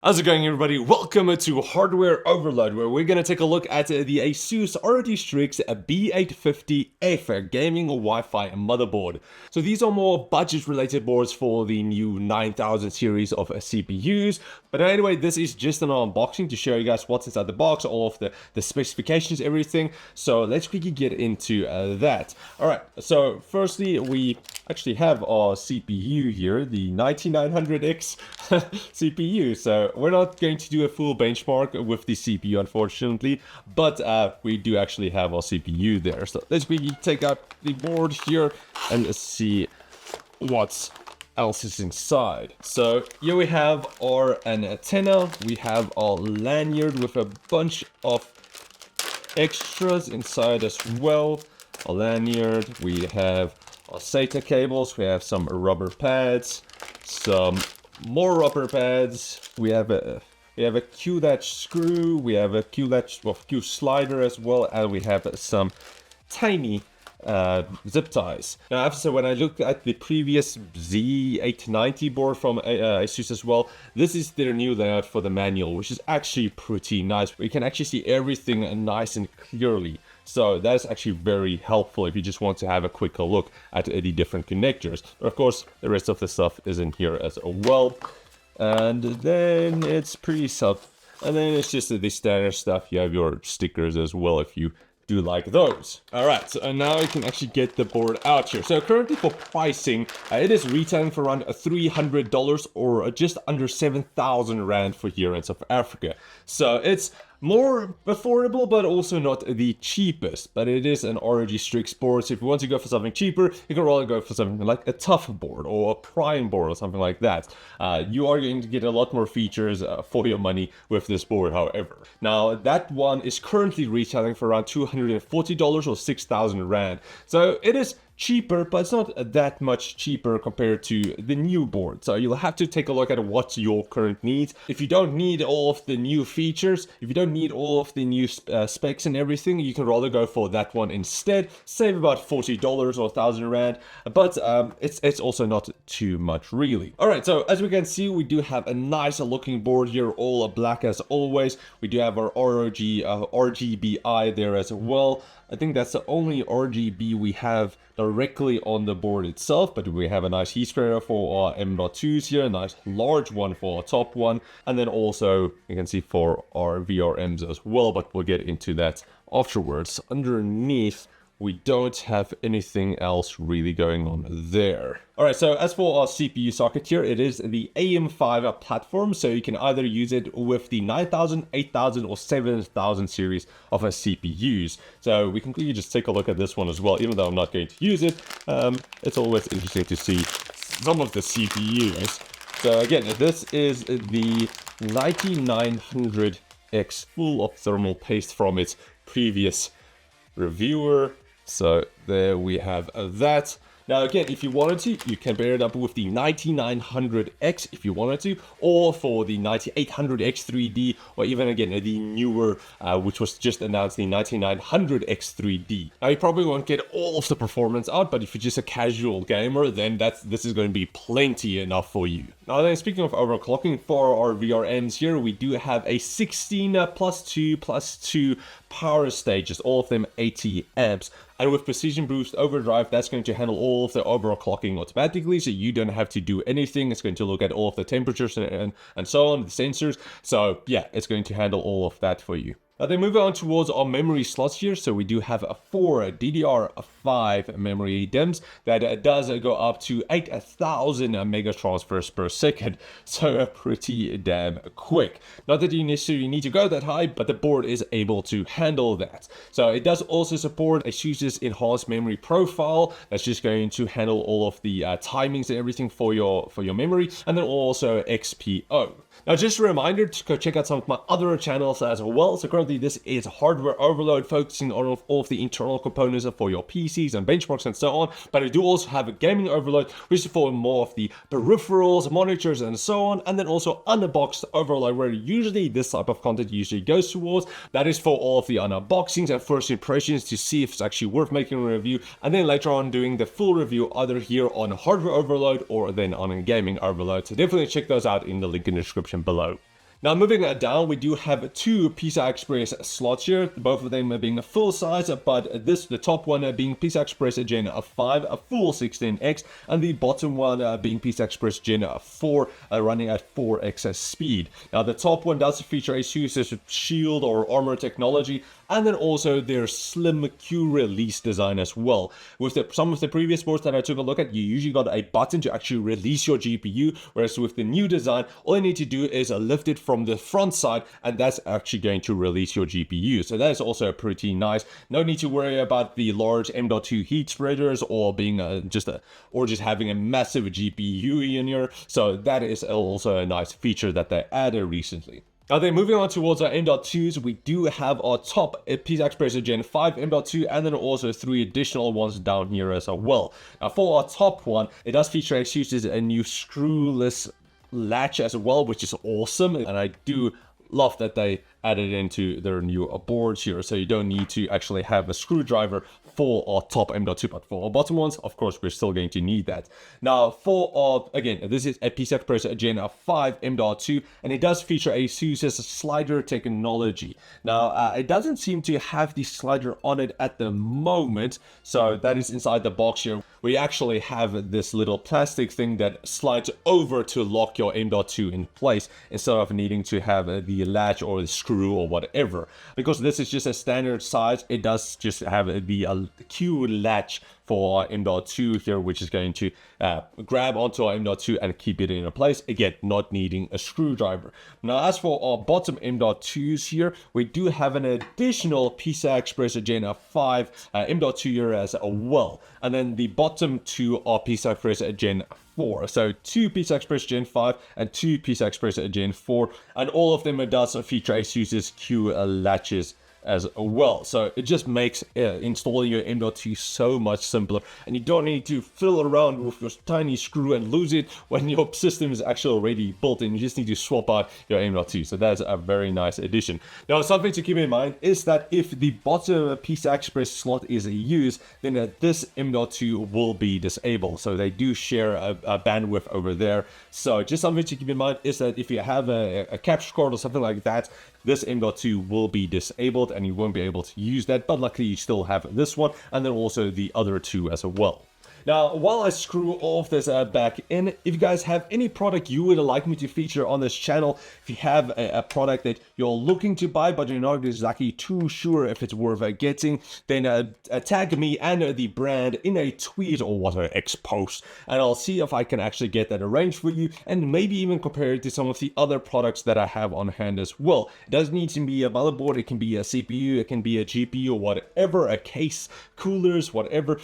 How's it going, everybody? Welcome to Hardware Overload, where we're going to take a look at the ASUS ROG STRIX B850-F gaming Wi-Fi motherboard. So these are more budget-related boards for the new 9000 series of CPUs. But anyway, this is just an unboxing to show you guys what's inside the box, all of the specifications, everything. So let's quickly get into that. Alright, so firstly, we actually have our CPU here, the 9900X CPU. So we're not going to do a full benchmark with the CPU, unfortunately, but we do actually have our CPU there. So let's quickly take out the board here and see what else is inside. So here we have our antenna, we have our lanyard with a bunch of extras inside as well. A lanyard, we have our SATA cables, we have some rubber pads, some more rubber pads, we have a Q-latch screw, we have a Q-latch, well, Q slider as well, and we have some tiny zip ties. Now, I have to say, when I looked at the previous Z890 board from ASUS as well, this is their new layout for the manual, which is actually pretty nice. We can actually see everything nice and clearly. So that's actually very helpful if you just want to have a quicker look at the different connectors. But of course, the rest of the stuff is in here as well. And then it's pretty and then it's just the standard stuff. You have your stickers as well if you do like those. Alright, so now you can actually get the board out here. So currently for pricing, it is retailing for around $300 or just under 7,000 Rand for here in South Africa. So it's more affordable, but also not the cheapest. But it is an ROG Strix board, so if you want to go for something cheaper, you can rather go for something like a tough board or a prime board or something like that. You are going to get a lot more features for your money with this board, however. Now, that one is currently retailing for around $240 or 6,000 Rand. So it is cheaper, but it's not that much cheaper compared to the new board. So you'll have to take a look at what's your current needs. If you don't need all of the new features, if you don't need all of the new specs and everything, you can rather go for that one instead. Save about $40 or 1,000 Rand, but it's also not too much really. Alright, so as we can see, we do have a nice looking board here, all black as always. We do have our ROG RGBI there as well. I think that's the only RGB we have directly on the board itself, but we have a nice heat spreader for our M.2s here, a nice large one for our top one, and then also you can see for our VRMs as well, but we'll get into that afterwards. Underneath, we don't have anything else really going on there. Alright, so as for our CPU socket here, it is the AM5 platform, so you can either use it with the 9000, 8000 or 7000 series of CPUs. So we can quickly just take a look at this one as well, even though I'm not going to use it. It's always interesting to see some of the CPUs. So again, this is the 9900X, full of thermal paste from its previous reviewer. So there we have that. Now again, if you wanted to, you can pair it up with the 9900X if you wanted to, or for the 9800X 3D, or even again the newer, which was just announced, the 9900X 3D. Now you probably won't get all of the performance out, but if you're just a casual gamer, then this is going to be plenty enough for you. Now then, speaking of overclocking, for our VRMs here, we do have a 16 +2 power stages, all of them 80 amps. And with Precision Boost Overdrive, that's going to handle all of the overclocking automatically, so you don't have to do anything. It's going to look at all of the temperatures and so on, the sensors. So yeah, it's going to handle all of that for you. Now then, moving on towards our memory slots here. So we do have 4 DDR5 memory DIMMs that does go up to 8,000 mega transfers per second. So pretty damn quick. Not that you necessarily need to go that high, but the board is able to handle that. So it does also support ASUS's enhanced memory profile. That's just going to handle all of the timings and everything for your memory, and then also XPO. Now, just a reminder to go check out some of my other channels as well. So currently this is Hardware Overload, focusing on all of the internal components for your PCs and benchmarks and so on. But I do also have a Gaming Overload, which is for more of the peripherals, monitors and so on. And then also Unboxed Overload, where usually this type of content usually goes towards. That is for all of the unboxings and first impressions to see if it's actually worth making a review. And then later on doing the full review either here on Hardware Overload or then on Gaming Overload. So definitely check those out in the link in the description below. Now moving down, we do have two PCI Express slots here, both of them being a full size, but the top one being PCI Express Gen 5, a full 16x, and the bottom one being PCI Express Gen 4, running at 4x speed. Now the top one does feature ASUS Shield or Armor technology, and then also their slim Q release design as well. With some of the previous boards that I took a look at, you usually got a button to actually release your GPU, whereas with the new design, all you need to do is lift it from the front side, and that's actually going to release your GPU. So that is also pretty nice. No need to worry about the large M.2 heat spreaders or being just having a massive GPU in here. So that is also a nice feature that they added recently. Now then, moving on towards our M.2s, we do have our top PCI Express Gen 5 M.2 and then also 3 additional ones down here as well. Now for our top one, it does feature ASUS's a new screwless latch as well, which is awesome, and I do love that they added into their new boards here, so you don't need to actually have a screwdriver for our top M.2, but for our bottom ones, of course, we're still going to need that. Now, for our, again, this is a PCI Express Gen 5 M.2, and it does feature ASUS's slider technology. Now, it doesn't seem to have the slider on it at the moment, so that is inside the box here. We actually have this little plastic thing that slides over to lock your M.2 in place instead of needing to have the latch or the screw or whatever. Because this is just a standard size, it does just have the Q latch for our M.2 here, which is going to grab onto our M.2 and keep it in place, again, not needing a screwdriver. Now, as for our bottom M.2s here, we do have an additional PCI Express Gen 5 M.2 here as well. And then the bottom two are PCI Express Gen 4. So 2 PCI Express Gen 5 and 2 PCI Express Gen 4. And all of them does feature ASUS's Q latches as well. So it just makes installing your M.2 so much simpler, and you don't need to fiddle around with your tiny screw and lose it when your system is actually already built and you just need to swap out your M.2. So that's a very nice addition. Now, something to keep in mind is that if the bottom PCI Express slot is used, then this M.2 will be disabled. So they do share a bandwidth over there. So just something to keep in mind is that if you have a capture card or something like that, this M.2 will be disabled and you won't be able to use that, but luckily you still have this one and then also the other two as well. Now, while I screw all of this back in, if you guys have any product you would like me to feature on this channel, if you have a product that you're looking to buy but you're not exactly too sure if it's worth getting, then tag me and the brand in a tweet or whatever X post, and I'll see if I can actually get that arranged for you and maybe even compare it to some of the other products that I have on hand as well. It doesn't need to be a motherboard, it can be a CPU, it can be a GPU or whatever, a case, coolers, whatever.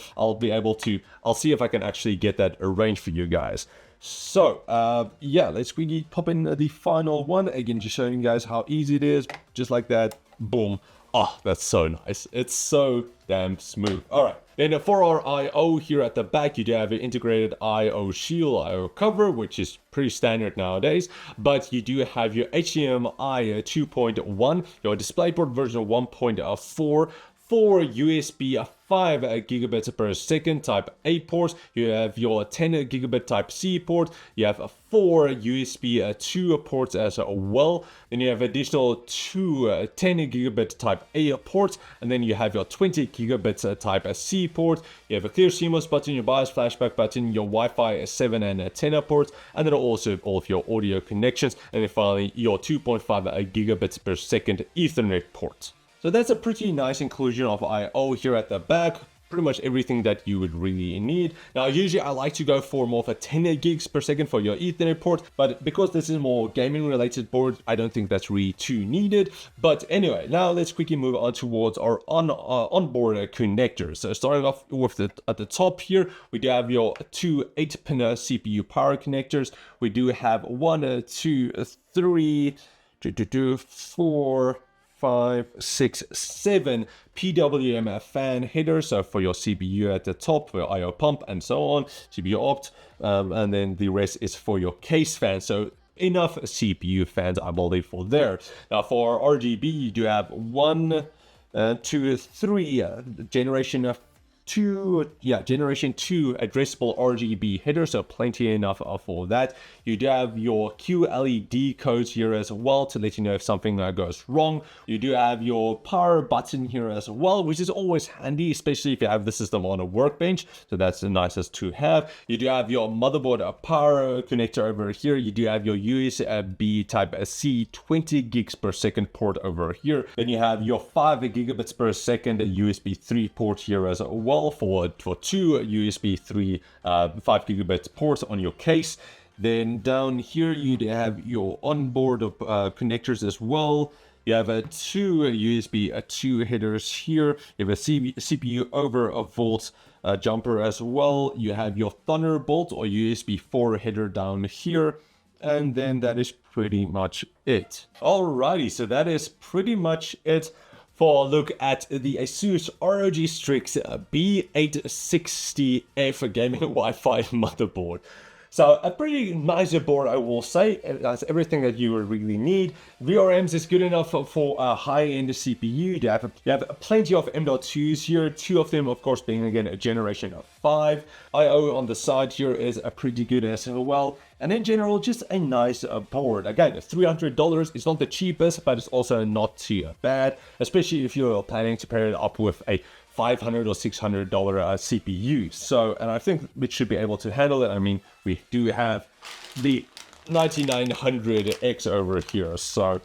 I'll see if I can actually get that arranged for you guys. So, yeah, let's quickly pop in the final one. Again, just showing you guys how easy it is. Just like that. Boom. Oh, that's so nice. It's so damn smooth. All right. Then for our I.O. here at the back, you do have an integrated I.O. shield, I.O. cover, which is pretty standard nowadays. But you do have your HDMI 2.1, your DisplayPort version 1.4, 4 USB 5 gigabits per second type A ports, you have your 10 gigabit type C port, you have 4 USB 2 ports as well, then you have additional 2 10 gigabit type A ports, and then you have your 20 gigabit type C port, you have a clear CMOS button, your BIOS flashback button, your Wi-Fi 7 and 10 ports, and then also all of your audio connections, and then finally your 2.5 gigabits per second Ethernet port. So that's a pretty nice inclusion of I.O. here at the back. Pretty much everything that you would really need. Now, usually I like to go for more of a 10 gigs per second for your Ethernet port, but because this is more gaming related board, I don't think that's really too needed. But anyway, now let's quickly move on towards our onboard connectors. So starting off with at the top here, we do have your 2 8-pin CPU power connectors. We do have 1, 2, 3, 4, 5, 6, 7 PWM fan headers, so for your CPU at the top, for your I/O pump and so on, CPU opt, and then the rest is for your case fan. So enough CPU fans, I believe, for there. Now for RGB, you do have 1, 2, 3 generation generation 2 addressable RGB header, so plenty enough for that. You do have your QLED codes here as well to let you know if something goes wrong. You do have your power button here as well, which is always handy, especially if you have the system on a workbench, so that's the nicest to have. You do have your motherboard power connector over here. You do have your USB type C 20 gigs per second port over here. Then you have your 5 gigabits per second USB 3 port here as well for 2 USB 3 5 gigabit ports on your case. Then down here you have your onboard connectors as well. You have a 2 USB 2 headers here. You have a CPU over a volt jumper as well. You have your Thunderbolt or USB 4 header down here. And then that is pretty much it. Alrighty, so that is pretty much it for a look at the ASUS ROG Strix B850-F gaming Wi-Fi motherboard. So a pretty nice board, I will say. It has everything that you really need. VRMs is good enough for a high-end CPU. You have plenty of M.2s here, 2 of them, of course, being again a generation 5. I/O on the side here is pretty good as well. And in general, just a nice board. Again, $300 is not the cheapest, but it's also not too bad, especially if you're planning to pair it up with a $500 or $600 CPU. So, and I think it should be able to handle it. I mean, we do have the 9900X over here, so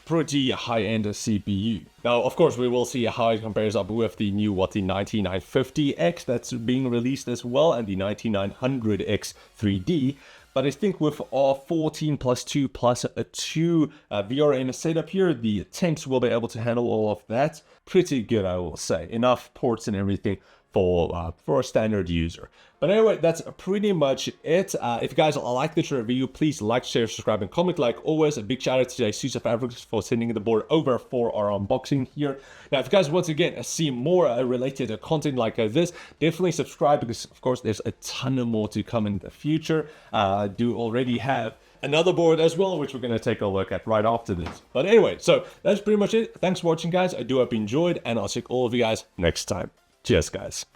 pretty high-end CPU. Now, of course, we will see how it compares up with the new, the 9950X that's being released as well, and the 9900X 3D. But I think with our 14 plus 2 plus a 2 VRM setup here, the tanks will be able to handle all of that. Pretty good, I will say. Enough ports and everything for a standard user. But anyway, that's pretty much it. If you guys like this review, please like, share, subscribe, and comment. Like always, a big shout out to ASUS Africa for sending the board over for our unboxing here. Now, if you guys once again see more related content like this, definitely subscribe, because of course there's a ton more to come in the future. I do already have another board as well, which we're going to take a look at right after this. But anyway, so that's pretty much it. Thanks for watching, guys. I do hope you enjoyed, and I'll see all of you guys next time. Cheers, guys.